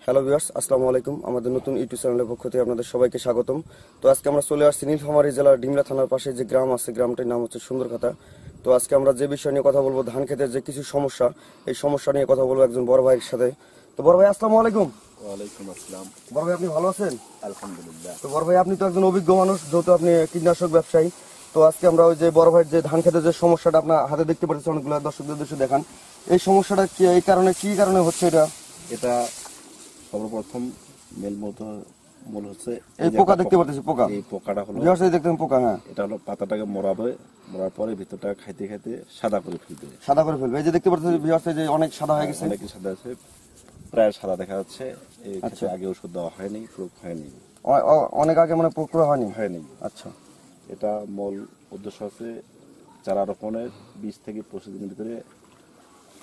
Hello viewers, আসসালামু আলাইকুম। আমাদের নতুন ইউটিউব চ্যানেলের পক্ষ থেকে আপনাদের সবাইকে স্বাগতম। তো আজকে আমরা চলে আসছি নীলফামারী জেলার ডিমলা থানার পাশে যে গ্রাম আছে, গ্রামটির নাম হচ্ছে সুন্দরখাতা। তো আজকে আমরা যে বিষয় নিয়ে কথা বলবো, ধান ক্ষেতের যে কিছু সমস্যা, এই সমস্যা নিয়ে কথা বলবো একজন বড় ভাইয়ের সাথে। তো বড় ভাই, আসসালামু আলাইকুম। ওয়ালাইকুম আসসালাম। বড় ভাই, আপনি ভালো আছেন? আলহামদুলিল্লাহ। তো বড় ভাই, আপনি তো একজন অভিজ্ঞ মানুষ, যেহেতু আপনি কীটনাশক ব্যবসায়ী। তো আজকে আমরা ওই যে বড় ভাইয়ের যে ধান ক্ষেতের যে সমস্যাটা আপনার হাতে দেখতে পাচ্ছি, অনেকগুলো দর্শকদের দেশে দেখান, এই সমস্যাটা কি এই কারণে, কি কারণে হচ্ছে এটা? এটা সর্বপ্রথম মূল হচ্ছে এই পোকা দেখতে পাচ্ছি, পোকা। এই পোকাটা হলো দেখতেন পোকা। হ্যাঁ, এটা হলো পাতাটাকে মরার পরে ভিতরটা খাইতে খাইতে সাদা করে ফেলবে। সাদা করে ফেলবে। এই যে দেখতে পাচ্ছি ভিউয়ার্স, যে অনেক সাদা হয়ে গেছে, অনেক সাদা আছে, প্রায় সাদা দেখা যাচ্ছে। এই ক্ষেত্রে আগে ওষুধ দেওয়া হয়নি, প্রয়োগ হয়নি, অনেক আগে মানে প্রক্রিয়া হয়নি। আচ্ছা, এটা মূল উদ্দেশ্য হচ্ছে চারা রোপণের 20 থেকে 25 দিনের ভিতরে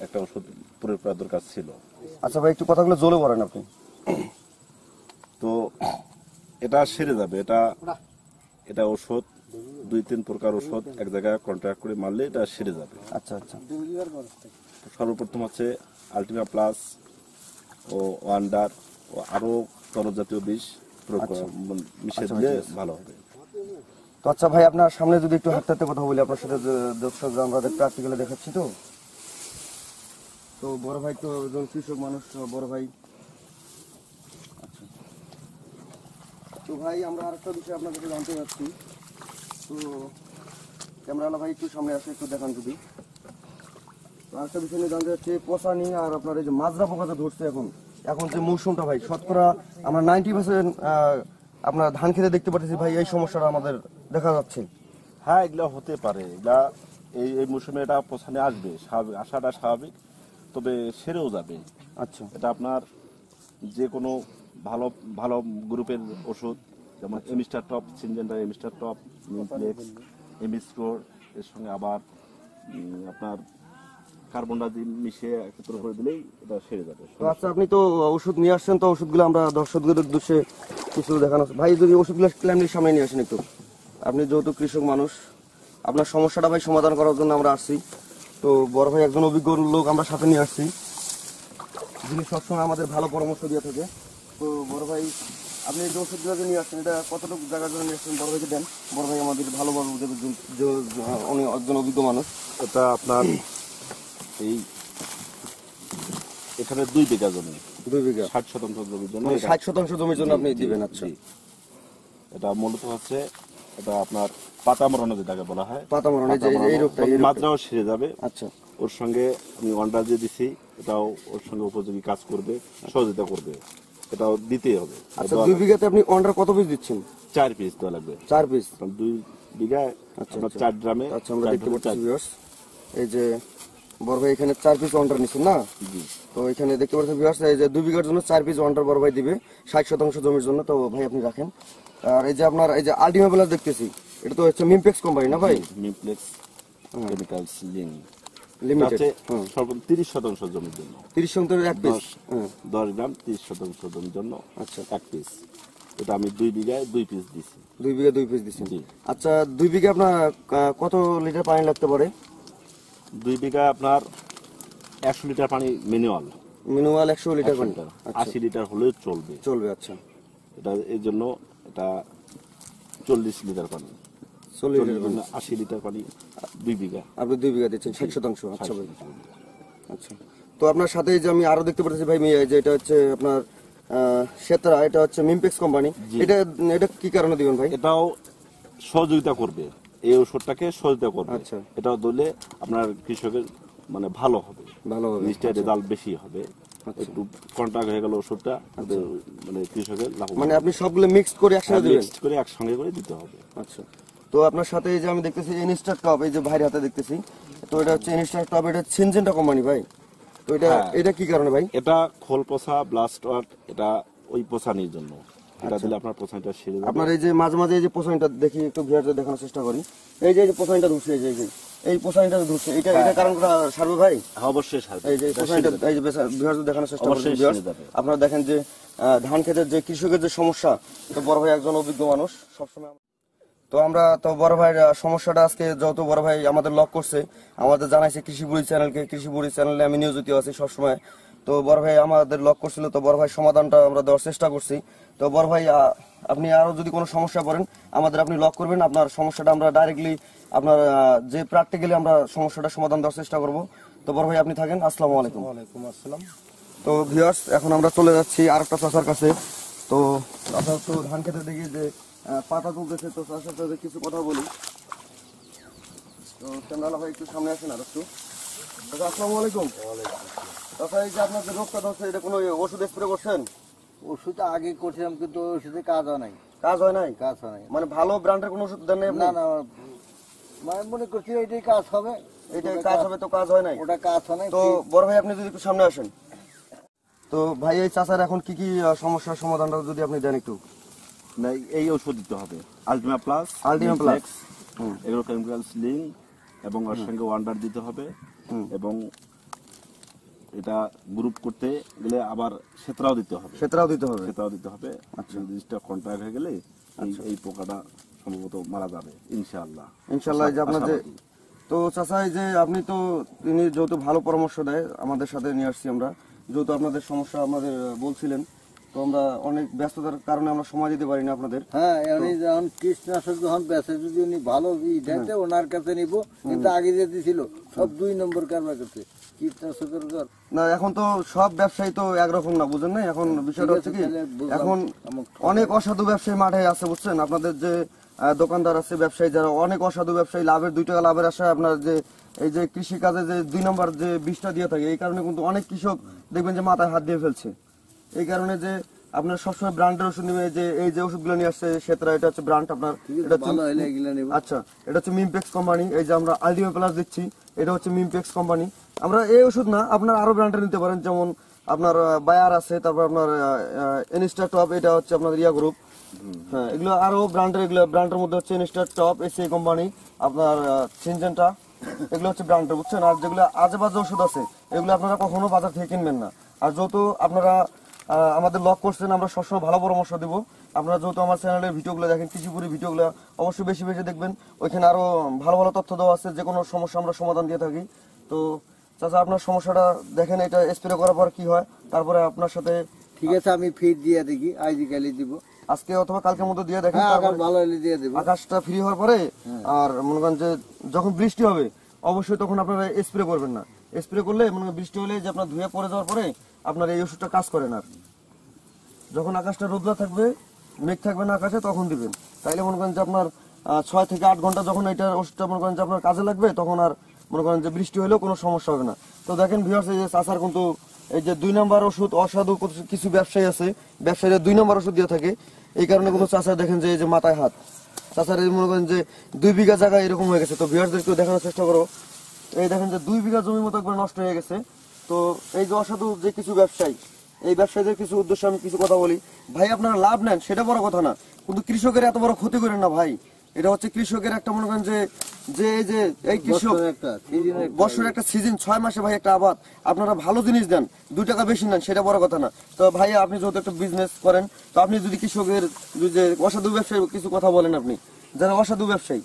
একটা ওষুধ প্রয়োগ করার দরকার ছিল। আচ্ছা ভাই, একটু কথাগুলো জোরে বলেন আপনি। তো এটা সেরে যাবে। এটা ওষুধ 2-3 প্রকার ওষুধ এক জায়গায় কন্ট্রাক্ট করে মারলে এটা সেরে যাবে। আচ্ছা আচ্ছা। সর্বপ্রথম হচ্ছে আলটিমা প্লাস ও ওয়ান্ডার ও আরো তরল জাতীয় বিষ মিশিয়ে দিলে ভালো হবে। তো আচ্ছা ভাই, আপনার সামনে যদি একটু হাতে কথা বলি, আপনার সাথে দর্শকরা আমরা প্র্যাকটিক্যালি দেখাচ্ছি। তো বড় ভাই তো একজন কৃষক মানুষ, বড় ভাই। আচ্ছা, তো ভাই আমরা আরেকটা বিষয় আপনার কাছে জানতে চাচ্ছি। তো ক্যামেরাওয়ালা ভাই একটু সামনে আসে, একটু দেখান যদি। তো আরেকটা বিষয় নিয়ে জানতে চাচ্ছি, পচা নিয়ে আর আপনার এই যে মাজরা পোকাটা ধরছে এখন যে মৌসুমটা ভাই, শতকরা আমরা 90% আপনার ধান খেতে দেখতে পাচ্ছি ভাই, এই সমস্যাটা আমাদের দেখা যাচ্ছে। হ্যাঁ, এগুলো হতে পারে। এগুলা এই মৌসুমে এটা পছন্দে আসবে, স্বাভাবিক, আসাটা স্বাভাবিক, তবে সেরেও যাবে। আচ্ছা, এটা আপনার যে কোনো ভালো ভালো গ্রুপের ওষুধ, যেমন Amistar top, Syngenta Amistar top, মিমপ্লেক্স, এমিস্টোর, এর সঙ্গে আবার আপনার কার্বন ডাইঅক্সাইড মিশিয়ে একত্র করে দিলেই এটা সেরে যাবে। তো আচ্ছা, আপনি তো ওষুধ নিয়ে আসছেন, তো ওষুধগুলো আমরা দর্শকদের উদ্দেশ্যে কিছু দেখানো। ভাই যদি ওষুধগুলো ক্লাইমের সামনে নিয়ে আসেন একটু। আপনি যেহেতু কৃষক মানুষ, আপনার সমস্যাটা ভাই সমাধান করার জন্য আমরা আসছি। তো বড় ভাই একজন অভিজ্ঞ লোক আমরা সাথে নিয়ে আসছি, যিনি সবসময় আমাদের ভালো পরামর্শ দিয়ে থাকে। তো বড় ভাই, আপনি যে ওষুধগুলো নিয়ে আসছেন, এটা কতটুকু জায়গার জন্য নিয়ে আসছেন বড় ভাইকে দেন। বড় ভাই আমাদের ভালোভাবে উনি একজন অভিজ্ঞ মানুষ। এটা আপনার এই এখানে 2 বিঘা জমি, 2 বিঘা, 60% জমির জন্য, 60% জমির জন্য আপনি দিবেন। আচ্ছা, এটা মূলত হচ্ছে এটা আপনার পাতা মরানো যেটাকে বলা হয়, পাতা মরানো, এই রোগটা, মাত্রাও সেরে যাবে। আচ্ছা, ওর সঙ্গে আমি ওয়ান্ডার যে দিছি, এটাও ওর সঙ্গে উপযোগী কাজ করবে, সহযোগিতা করবে, এটাও দিতেই হবে। আচ্ছা, 2 বিঘাতে আপনি ওয়ান্ডার কত পিস দিচ্ছেন? 4 পিস দেওয়া লাগবে। 4 পিস, 2 বিঘায় আপনার 4 ড্রামে। আচ্ছা, আমরা দেখতে পাচ্ছি ভিউয়ার্স, এই যে বড় ভাই এখানে 4 পিস ওয়ান্ডার নিচ্ছেন না? তো এখানে দেখতে পাচ্ছেন ভিউয়ার্স, এই যে 2 বিঘার জন্য 4 পিস ওয়ান্ডার বড় ভাই দিবে 60% জমির জন্য। তো ভাই আপনি রাখেন। আর এই যে আপনার এই যে আলটিমা প্লাস দেখতেছি, এটা তো হচ্ছে মিমপ্লেক্স কোম্পানি না ভাই? মিমপ্লেক্স কেমিক্যালস লিমিটেড। সর্বোচ্চ 30% জমির জন্য, 30% এক পিস, 10 গ্রাম 30% জমির জন্য। আচ্ছা, এক পিস। এটা আমি 2 বিঘায় 2 পিস দিছি। 2 বিঘা 2 পিস দিচ্ছেন। আচ্ছা, 2 বিঘা আপনার কত লিটার পানি লাগতে পারে? 2 বিঘা আপনার 100 লিটার পানি মিনিমাল 100 লিটার পানি। 80 লিটার হলেও চলবে। আচ্ছা, এটা এর জন্য এটা 40 লিটার পানি, 80 লিটার পানি 2 বিঘা। আপনি 2 বিঘা দিচ্ছেন 60%। আচ্ছা ভাই, আচ্ছা। তো আপনার সাথে যে আমি আরো দেখতে পাচ্ছি ভাই, যে এটা হচ্ছে আপনার সেতরা, এটা হচ্ছে মিমপ্লেক্স কোম্পানি। এটা কি কারণে দিবেন ভাই? এটাও সহযোগিতা করবে, এই ওষুধটাকে সহযোগিতা করবে। আচ্ছা, এটাও দিলে আপনার কৃষকের মানে ভালো হবে, নিশ্চয় রেজাল্ট বেশি হবে। একটু কন্ট্রাক্ট হয়ে গেল ওষুধটা, মানে কৃষকের লাভ, মানে আপনি সবগুলো মিক্স করে একসাথে দিবেন, মিক্স করে একসঙ্গে করে দিতে হবে। আচ্ছা। তো আপনার সাথে এই যে আমি দেখতেছি ইনস্টার টপ, এই যে ভাইয়ের হাতে দেখতেছি, তো এটা হচ্ছে ইনস্টার টপ, এটা সিনজেন্টা কোম্পানি ভাই। তো এটা কি কারণে ভাই? এটা খোল পচা, ব্লাস্ট ওয়ার্ড, এটা ওই পচানির জন্য। এটা দিলে আপনার পচানিটা সেরে যাবে। আপনার এই যে মাঝে মাঝে এই যে পচানিটা দেখি, একটু ভিউয়ারদের দেখানোর চেষ্টা করি। এই যে পচানিটা ধরছে, এই পচানিটা ধরছে, এটা কারণ সারবে ভাই? অবশ্যই সারবে। এই যে পচানিটা, এই যে ভিউয়ারদের দেখানোর চেষ্টা করি। আপনারা দেখেন যে ধান ক্ষেতের যে কৃষকের যে সমস্যা, তো বড় ভাই একজন অভিজ্ঞ মানুষ সবসময়। তো আমরা তো বড় ভাইয়ের সমস্যাটা আজকে যেহেতু বড় ভাই আমাদের লক করছে, আমাদের জানাইছে কৃষিবুড়ি চ্যানেলকে, কৃষিবুড়ি চ্যানেলে আমি নিয়োজিত আছি সবসময় তো বড় ভাই আমাদের লক করছিল, তো বড় ভাই সমাধানটা আমরা দেওয়ার চেষ্টা করছি। তো বড় ভাই আপনি আরো যদি কোনো সমস্যা পড়েন আমাদের আপনি লক করবেন, আপনার সমস্যাটা আমরা ডাইরেক্টলি আপনার যে প্র্যাকটিক্যালি আমরা সমস্যাটা সমাধান দেওয়ার চেষ্টা করব। তো বড় ভাই আপনি থাকেন, আসসালামু আলাইকুম। ওয়ালাইকুম আসসালাম। তো ভিউয়ার্স এখন আমরা চলে যাচ্ছি আরেকটা চাচার কাছে। তো চাচা তো ধান খেতে দেখি যে পাতা তুলতেছে, তো চাচার সাথে কিছু কথা বলি। তো ক্যামেরা ভাই একটু সামনে আসেন আর একটু। চাচা আসসালামু আলাইকুম। চাচা এই যে আপনার যে রোগটা ধরছে এটা কোনো ওষুধ স্প্রে করছেন? ওষুধ আগে করছিলাম কিন্তু ওষুধে কাজ হয় নাই। কাজ হয় নাই? কাজ হয় নাই মানে ভালো ব্র্যান্ডের কোনো ওষুধ দেন নাই আপনি? না না, মানে মনে করছি এটাই কাজ হবে, এটাই কাজ হবে, তো কাজ হয় নাই। ওটা কাজ হয় নাই। তো বড় ভাই আপনি যদি একটু সামনে আসেন। তো ভাই এই চাচার এখন কি কি সমস্যার সমাধানটা যদি আপনি দেন একটু। না, এই ওষুধ দিতে হবে আলটিমা প্লাস, আলটিমা প্লাস, এগুলো কেমিক্যাল স্লিং এবং ওর সঙ্গে ওয়ান্ডার দিতে হবে। এবং এটা গ্রুপ করতে গেলে আবার সেতরাও দিতে হবে, সেটাও দিতে হবে। সেটাও দিতে হবে। আচ্ছা, জিনিসটা কন্ট্রাক্ট হয়ে গেলে এই পোকাটা সম্ভবত মারা যাবে ইনশাআল্লাহ। ইনশাআল্লাহ। এই যে আপনার যে তো চাচা এই যে আপনি তো তিনি যেহেতু ভালো পরামর্শ দেয় আমাদের সাথে নিয়ে আসছি আমরা, যেহেতু আপনাদের সমস্যা আমাদের বলছিলেন, তো আমরা অনেক ব্যস্ততার কারণে আমরা সময় দিতে পারি না আপনাদের। হ্যাঁ, উনি যখন কীটনাশক যখন বেঁচে যদি উনি ভালো দেয় ওনার কাছে নিব, কিন্তু আগে যেতে ছিল সব 2 নম্বর কারবার করছে কীটনাশকের ঘর। না এখন তো সব ব্যবসায়ী তো একরকম না, বুঝেন না। এখন বিষয়টা হচ্ছে কি, এখন অনেক অসাধু ব্যবসায়ী মাঠে আছে, বুঝছেন। আপনাদের যে দোকানদার আছে, ব্যবসায়ী যারা অনেক অসাধু ব্যবসায়ী, লাভের 2 টাকা লাভের আশায় আপনার যে এই যে কৃষি কাজে যে 2 নম্বর যে বিষটা দিয়ে থাকে, এই কারণে কিন্তু অনেক কৃষক দেখবেন যে মাথায় হাত দিয়ে ফেলছে। এই কারণে যে আপনার সবসময় ব্র্যান্ডের ওষুধ নেবে, যে এই যে ওষুধগুলো নিয়ে আসছে সেটা এটা হচ্ছে ব্র্যান্ড আপনার, এটা ভালো হলে এগুলো নেব। আচ্ছা এটা হচ্ছে মিমপেক্স কোম্পানি। এই যে আমরা আলটিমা প্লাস দিচ্ছি, এটা হচ্ছে মিমপেক্স কোম্পানি। আমরা এই ওষুধ না, আপনার আরো ব্র্যান্ডের নিতে পারেন, যেমন আপনার বায়ার আছে, তারপর আপনার ইনস্টা টপ, এটা হচ্ছে আপনার ইয়া গ্রুপ। হ্যাঁ, এগুলো আরো ব্র্যান্ডের, এগুলো ব্র্যান্ডের মধ্যে হচ্ছে ইনস্টা টপ, এসএ কোম্পানি, আপনার সিনজেন্টা, এগুলো হচ্ছে ব্র্যান্ডের, বুঝছেন। আর যেগুলো আজে বাজে ওষুধ আছে এগুলো আপনারা কখনো বাজার থেকে কিনবেন না। আর যেহেতু আপনারা আমাদের লক করছেন, আমরা সবসময় ভালো পরামর্শ দিব। আপনারা যেহেতু আমার চ্যানেলের ভিডিওগুলো দেখেন, কৃষিপুরি ভিডিওগুলো অবশ্যই বেশি বেশি দেখবেন, ওইখানে আরো ভালো ভালো তথ্য দেওয়া আছে, যে কোনো সমস্যা আমরা সমাধান দিয়ে থাকি। তো চাচা আপনার সমস্যাটা দেখেন, এটা স্প্রে করার পর কি হয়, তারপরে আপনার সাথে ঠিক আছে, আমি ফিট দিয়ে দেখি, আজকালি দিব, আজকে অথবা কালকের মধ্যে দিয়ে দেখেন। হ্যাঁ, তারপরে ভালো হলে দিয়ে দেবো। আকাশটা ফ্রি হওয়ার পরে আর মনে করেন যে যখন বৃষ্টি হবে অবশ্যই তখন আপনারা স্প্রে করবেন না। স্প্রে করলে মনে করেন বৃষ্টি হলে যে আপনার ধুয়ে পড়ে যাওয়ার পরে আপনার এই ওষুধটা কাজ করে না। যখন আকাশটা রোদলা থাকবে, মেঘ থাকবে না আকাশে, তখন দিবেন। তাইলে মনে করেন যে আপনার 6 থেকে 8 ঘন্টা যখন এটা ওষুধটা মনে করেন যে আপনার কাজে লাগবে, তখন আর মনে করেন যে বৃষ্টি হলেও কোনো সমস্যা হবে না। তো দেখেন ভিউয়ার্স, এই যে চাচার কিন্তু এই যে 2 নম্বর ওষুধ, অসাধু কিছু ব্যবসায়ী আছে, ব্যবসায়ীরা 2 নম্বর ওষুধ দিয়ে থাকে। এই কারণে কোনো চাচা দেখেন যে এই যে মাথায় হাত, চাচার এই মনে করেন যে 2 বিঘা জায়গায় এরকম হয়ে গেছে। তো ভিউয়ার্সদেরকে দেখানোর চেষ্টা করো, এই দেখেন যে 2 বিঘা জমির মতো একবার নষ্ট হয়ে গেছে। তো এই যে অসাধু যে কিছু ব্যবসায়ী, এই ব্যবসায়ীদের কিছু উদ্দেশ্যে আমি কিছু কথা বলি। ভাই আপনারা লাভ নেন সেটা বড় কথা না, কিন্তু কৃষকের এত বড় ক্ষতি করেন না ভাই। এটা হচ্ছে কৃষকের একটা মনে করেন যে যে এই যে এই কৃষক বছরের একটা সিজন, 6 মাসে ভাই একটা আবাদ, আপনারা ভালো জিনিস দেন, 2 টাকা বেশি নেন, সেটা বড় কথা না। তো ভাই আপনি যেহেতু একটা বিজনেস করেন, তো আপনি যদি কৃষকের যে অসাধু ব্যবসায়ী কিছু কথা বলেন, আপনি যারা অসাধু ব্যবসায়ী।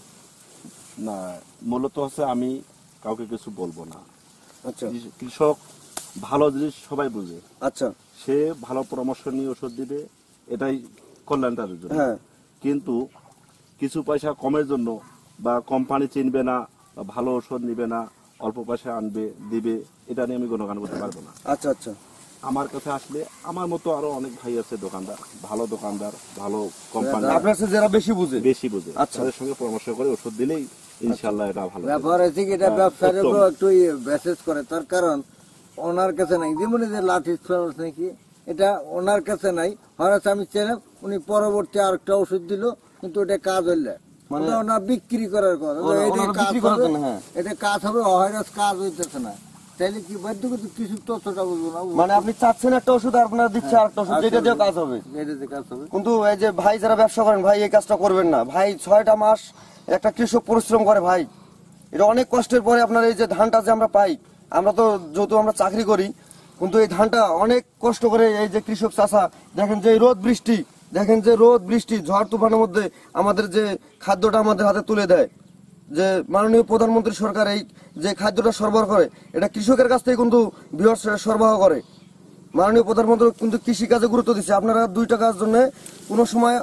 না, মূলত হচ্ছে আমি কাউকে কিছু বলবো না। আচ্ছা কৃষক ভালো জিনিস সবাই বুঝে, আচ্ছা, সে ভালো পরামর্শ নিয়ে ওষুধ দিবে, এটাই কল্যাণ তাদের জন্য। হ্যাঁ, কিন্তু কিছু পয়সা কমের জন্য বা কোম্পানি চিনবে না বা ভালো ওষুধ নিবে না, অল্প পয়সা আনবে দিবে, এটা নিয়ে আমি গুণগান করতে পারবো না। আচ্ছা আচ্ছা। আমার কাছে আসলে আমার মতো আরো অনেক ভাই আছে দোকানদার, ভালো কোম্পানি, আপনার কাছে যারা বেশি বুঝে, বেশি বুঝে, আচ্ছা, তাদের সঙ্গে পরামর্শ করে ওষুধ দিলেই ইনশাল্লাহ এটা ভালো হবে। ব্যাপার আছে কি, এটা ব্যবসার উপর একটু মেসেজ করে, তার কারণ ওনার কাছে নাই, যেমন যে লাঠি নাকি, এটা ওনার কাছে নাই। হয়তো আমি চেলাম, উনি পরবর্তী আরেকটা ওষুধ দিল, কিন্তু এটা কাজ হইলে মানে ওনার বিক্রি করার কথা, এটা কাজ হবে, হয়তো কাজ হইতেছে না, তাইলে কি বাধ্য করতে কিছু তথ্যটা বুঝবো না। মানে আপনি চাচ্ছেন একটা ওষুধ আর আপনার দিচ্ছে আরেকটা ওষুধ, যেটা দিয়ে কাজ হবে, এটা দিয়ে কাজ হবে। কিন্তু এই যে ভাই যারা ব্যবসা করেন ভাই, এই কাজটা করবেন না ভাই। 6টা মাস একটা কৃষক পরিশ্রম করে ভাই, এটা অনেক কষ্টের পরে আপনার এই যে ধানটা যে আমরা পাই, আমরা তো যেহেতু আমরা চাকরি করি, কিন্তু এই ধানটা অনেক কষ্ট করে এই যে কৃষক চাষা, দেখেন যে রোদ বৃষ্টি, দেখেন যে রোদ বৃষ্টি ঝড় তুফানের মধ্যে আমাদের যে খাদ্যটা আমাদের হাতে তুলে দেয়, যে মাননীয় প্রধানমন্ত্রী সরকার এই যে খাদ্যটা সরবরাহ করে, এটা কৃষকের কাছ থেকে কিন্তু বৃহৎ সরবরাহ করে। মাননীয় প্রধানমন্ত্রী কিন্তু কৃষি কাজে গুরুত্ব দিচ্ছে। আপনারা 2 টাকার জন্য কোনো সময়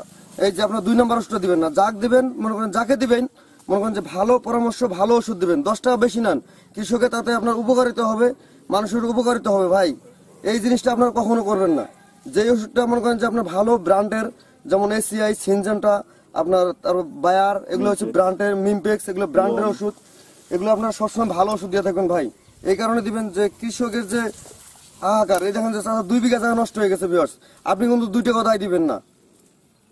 এই যে আপনার 2 নম্বর ওষুধ দিবেন না, যাক দিবেন মনে করেন, যাকে দিবেন মনে করেন যে ভালো পরামর্শ, ভালো ওষুধ দিবেন। 10 টাকা বেশি নেন, কৃষকের তাতে আপনার উপকারিতা হবে, মানুষের উপকারিতা হবে। ভাই এই জিনিসটা আপনারা কখনো করবেন না। যে ওষুধটা মনে করেন যে আপনার ভালো ব্র্যান্ডের, যেমন এসিআই, সিনজেন্টা, আপনার তারপর বায়ার, এগুলো হচ্ছে ব্র্যান্ডের, মিমপেক্স, এগুলো ব্র্যান্ডের ওষুধ। এগুলো আপনারা সবসময় ভালো ওষুধ দিয়ে থাকবেন ভাই। এই কারণে দিবেন যে কৃষকের যে হাহাকার, এই দেখেন যে 2 বিঘা জায়গা নষ্ট হয়ে গেছে ভিউয়ার্স, আপনি কিন্তু 2 টাকা দায় দিবেন না,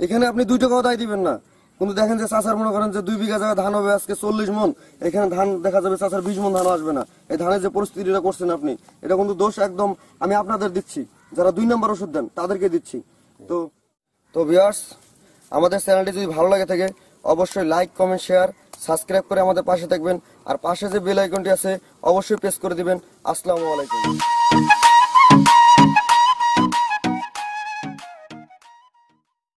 এখানে আপনি 2 টাকাও দায় দিবেন না। কিন্তু দেখেন যে চাচার মনে করেন যে 2 বিঘা জায়গা ধান হবে আজকে 40 মন, এখানে ধান দেখা যাবে চাচার 20 মন ধান আসবে না। এই ধানের যে পরিস্থিতিটা করছেন আপনি, এটা কিন্তু দোষ একদম আমি আপনাদের দিচ্ছি, যারা 2 নম্বর ওষুধ দেন তাদেরকে দিচ্ছি। তো ভিউয়ার্স, আমাদের চ্যানেলটি যদি ভালো লাগে থাকে অবশ্যই লাইক, কমেন্ট, শেয়ার, সাবস্ক্রাইব করে আমাদের পাশে থাকবেন। আর পাশে যে বেল আইকনটি আছে অবশ্যই প্রেস করে দিবেন। আসসালামু আলাইকুম।